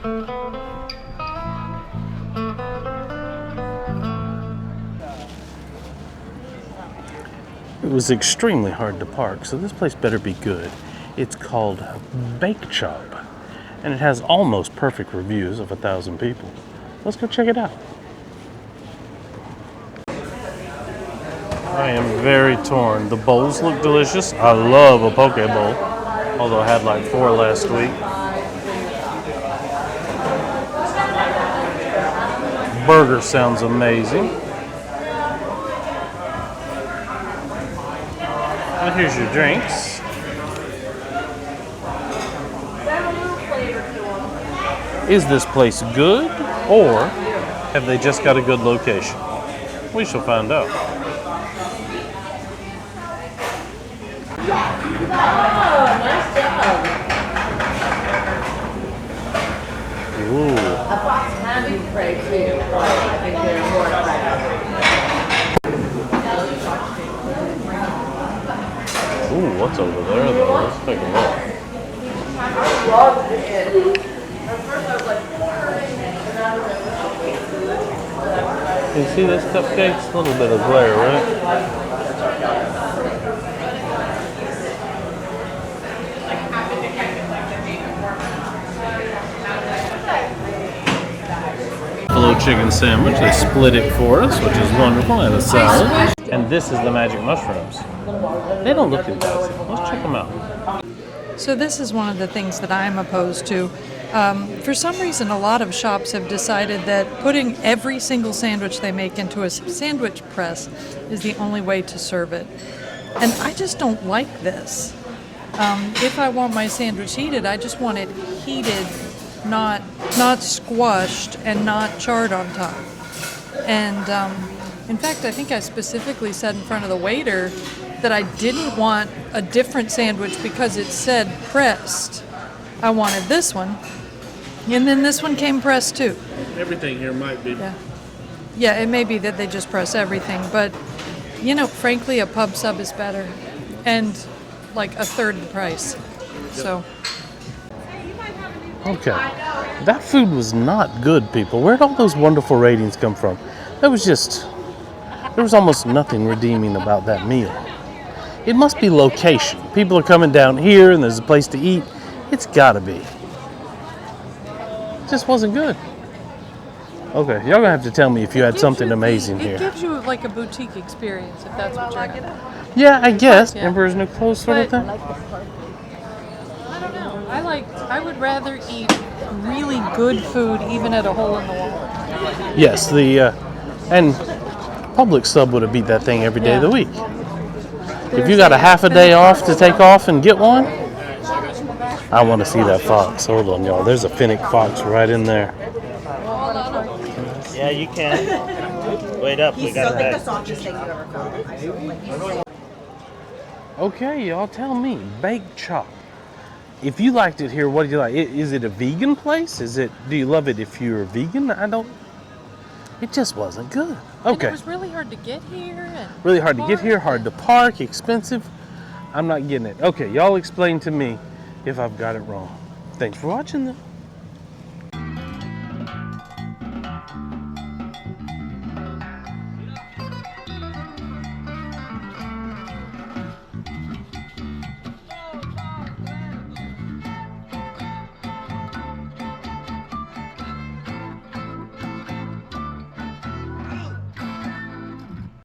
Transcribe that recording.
It was extremely hard to park, so this place better be good. It's called Bake Shop, and it has almost perfect reviews of 1,000 people. Let's go check it out. I am very torn. The bowls look delicious. I love a poke bowl, although I had like 4 last week. Burger sounds amazing. Well, here's your drinks. Is this place good, or have they just got a good location? We shall find out. Ooh. Ooh, what's over there though? Let's take a look. You see this cupcake's a little bit of glare, right? Buffalo chicken sandwich. They split it for us, which is wonderful, and a salad. And this is the magic mushrooms. They don't look enticing. Let's check them out. So this is one of the things that I'm opposed to. For some reason, a lot of shops have decided that putting every single sandwich they make into a sandwich press is the only way to serve it. And I just don't like this. If I want my sandwich heated, I just want it heated, not squashed and not charred on top. And in fact, I think I specifically said in front of the waiter that I didn't want a different sandwich because it said pressed. I wanted this one. And then this one came pressed too. Everything here might be. Yeah, it may be that they just press everything, but you know, frankly, a pub sub is better, and like a third the price. So. Okay, that food was not good, people. Where'd all those wonderful ratings come from? There was almost nothing redeeming about that meal. It must be location. People are coming down here and there's a place to eat. It's gotta be. It just wasn't good. Okay, y'all gonna have to tell me if you had something amazing here. It gives you like a boutique experience, if that's what you're into. Yeah, I guess. Yeah. Emperor's New Clothes sort of thing. I don't know. I would rather eat really good food even at a hole in the wall. Yes, and Publix sub would have beat that thing every day of the week. If you got a half a day off to take off and get one, I want to see that fox. Hold on, y'all. There's a Finnick fox right in there. Yeah, you can. Wait up, we got that. Okay, y'all, tell me. Baked Chop. If you liked it here, what do you like? Is it a vegan place? Do you love it if you're vegan? It just wasn't good. Okay. And it was really hard to get here. Really hard to get here, hard to park, expensive. I'm not getting it. Okay, y'all explain to me if I've got it wrong. Thanks for watching, though.